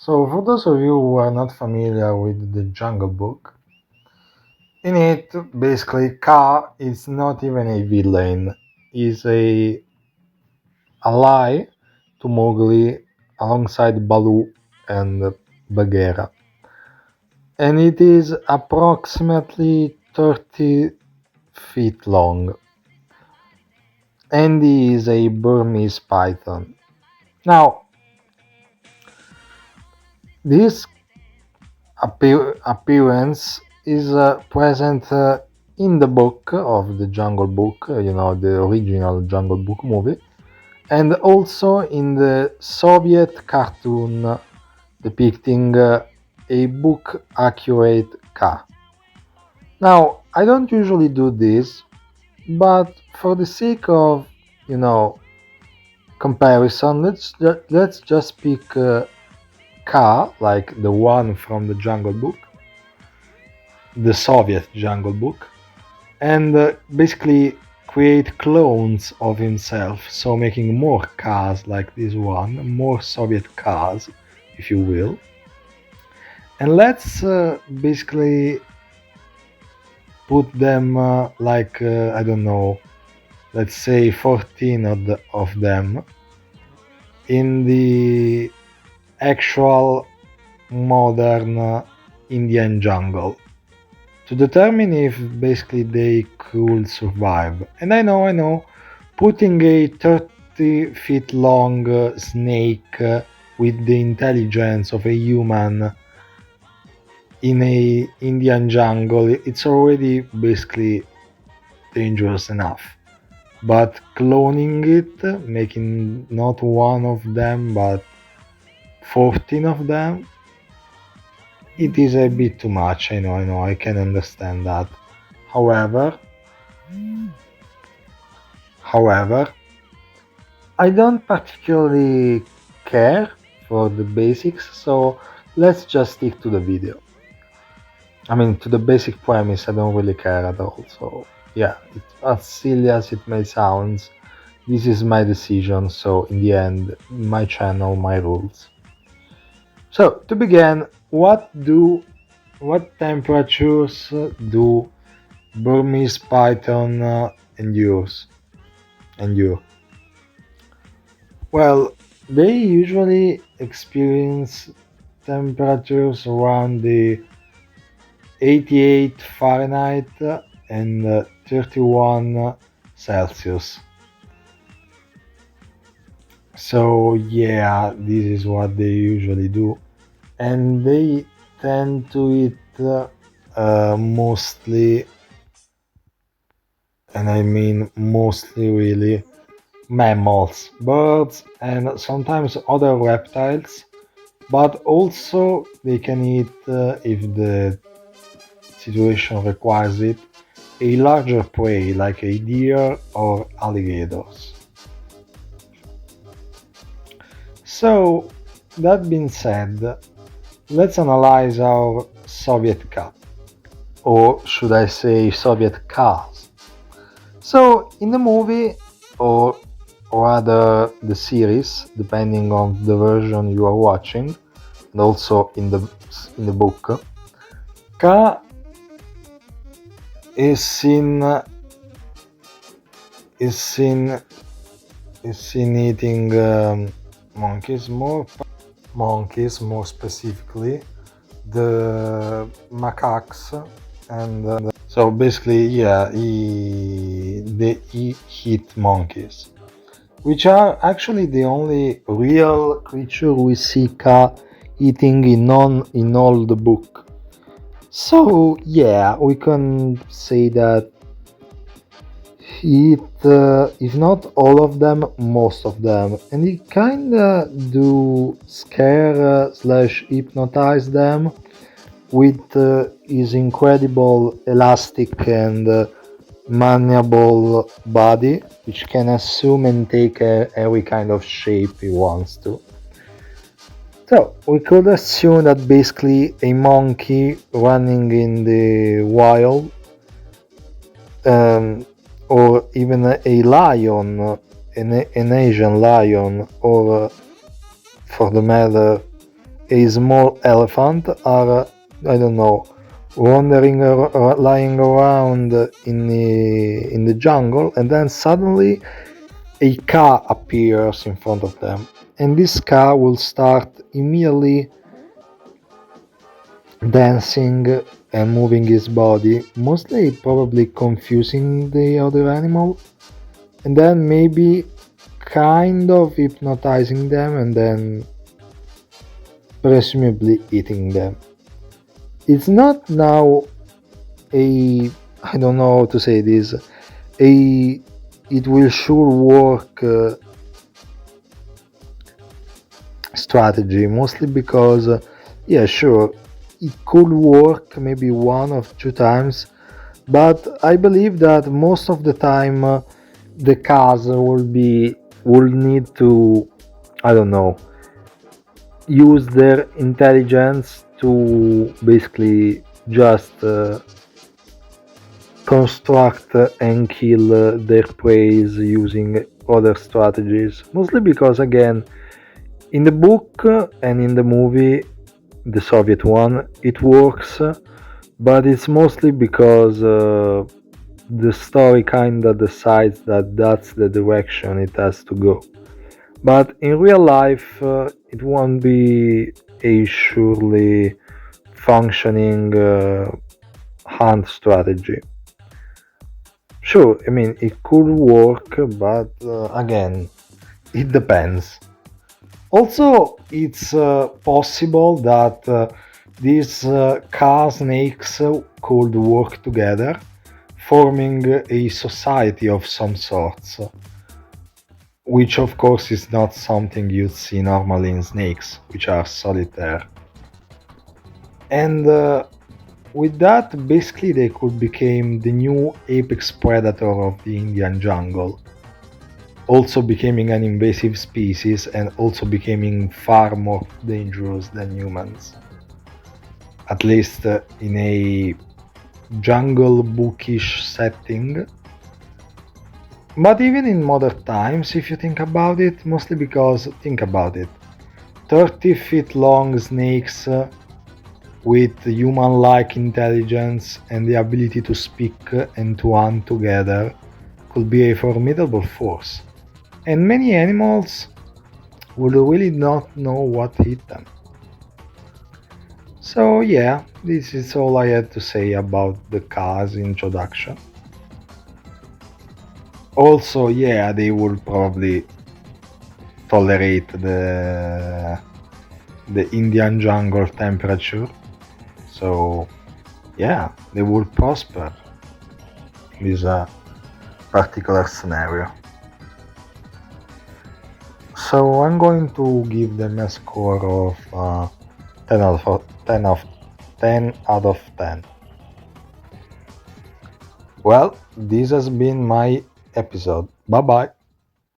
So, for those of you who are not familiar with the Jungle Book, in it, basically, Kaa is not even a villain. He's a ally to Mowgli alongside Baloo and Bagheera. And it is approximately 30 feet long. And he is a Burmese python. Now, this appearance is present in the book of the Jungle Book, the original Jungle Book movie, and also in the Soviet cartoon depicting a book accurate car. Now, I don't usually do this, but for the sake of, you know, comparison, let's just pick car like the one from the Jungle Book, the Soviet Jungle Book, and basically create clones of himself, so making more cars like this one, more Soviet cars, if you will. And let's basically put them I don't know, let's say 14 of them in the actual modern Indian jungle to determine if basically they could survive. And I know, putting a 30 feet long snake with the intelligence of a human in a Indian jungle, it's already basically dangerous enough. But cloning it, making not one of them but 14 of them, it is a bit too much. I know, I can understand that. However, I don't particularly care for the basics, so let's just stick to the video. I mean, to the basic premise, I don't really care at all. So, yeah, as silly as it may sound, this is my decision. So, in the end, my channel, my rules. So, to begin, what temperatures do Burmese python endure? Well, they usually experience temperatures around the 88 Fahrenheit and 31 Celsius. So yeah, this is what they usually do, and they tend to eat mostly, and I mean mostly really, mammals, birds, and sometimes other reptiles, but also they can eat, if the situation requires it, a larger prey like a deer or alligators. So, that being said, let's analyze our Soviet Kaa, or should I say Soviet cars. So, in the movie, or rather the series, depending on the version you are watching, and also in the book, Kaa is seen eating monkeys, more specifically the macaques, and so basically, yeah, they eat monkeys, which are actually the only real creature we see Kaa eating in all the book. So yeah, we can say that he eat, if not all of them, most of them, and he kinda do scare slash hypnotize them with his incredible elastic and malleable body, which can assume and take every kind of shape he wants to. So we could assume that basically a monkey running in the wild, or even a lion, an Asian lion, or for the matter, a small elephant are, I don't know, wandering lying around in the jungle, and then suddenly a car appears in front of them, and this car will start immediately dancing and moving his body, mostly probably confusing the other animal, and then maybe kind of hypnotizing them, and then presumably eating them. It's not now a, I don't know how to say this, a it will sure work strategy, mostly because yeah, sure, it could work maybe one or two times, but I believe that most of the time the cars will need to, I don't know, use their intelligence to basically just construct and kill their prey using other strategies. Mostly because, again, in the book and in the movie, the Soviet one, it works, but it's mostly because the story kinda decides that that's the direction it has to go. But in real life, it won't be a surely functioning hunt strategy. Sure, I mean, it could work, but again, it depends. Also, it's possible that these car snakes could work together, forming a society of some sorts, which of course is not something you'd see normally in snakes, which are solitaire. And with that, basically, they could become the new apex predator of the Indian jungle, also becoming an invasive species and also becoming far more dangerous than humans, at least in a jungle bookish setting. But even in modern times, if you think about it, mostly because, think about it, 30 feet long snakes with human like intelligence and the ability to speak and to hunt together could be a formidable force. And many animals would really not know what hit them. So, yeah, this is all I had to say about the car's introduction. Also, yeah, they would probably tolerate the Indian jungle temperature. So, yeah, they would prosper in this particular scenario. So I'm going to give them a score of 10 out of 10 out of 10. Well, this has been my episode. Bye bye.